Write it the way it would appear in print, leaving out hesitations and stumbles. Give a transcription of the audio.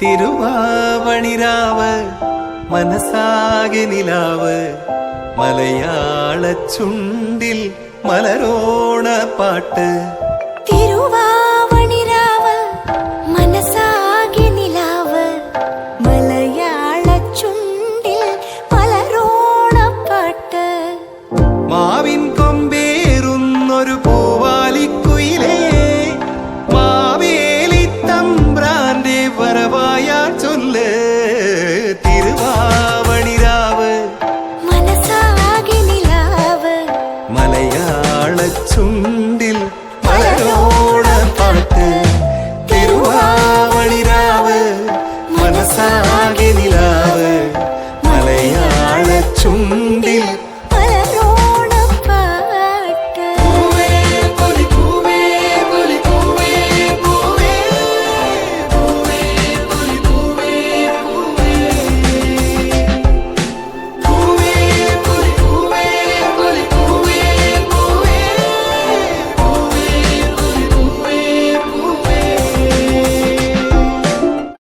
തിരുവാവണിരാവ് മനസാകെ നിലാവ് മലയാള ചുണ്ടിൽ മലരോണ പാട്ട്. തിരുവാവണിരാവ് മനസാകെ നിലാവ് മലയാള ചുണ്ടിൽ മലരോണ പാട്ട്. മാവിൻ കൊമ്പേറുന്നൊരു പൂവാലിക്കുയിലേ മാവേലി തമ്പ്രാന്റെ വരവായാ ചൊല്ല്. തിരുവാവണിരാവ് മനസാകെ നിലാവ് മലയാള ചുണ്ടിൽ മലരോണ പാട്ട്. തിരുവാവണിരാവ് മനസാകെ നിലാവ് മലയാള ചുണ്ടിൽ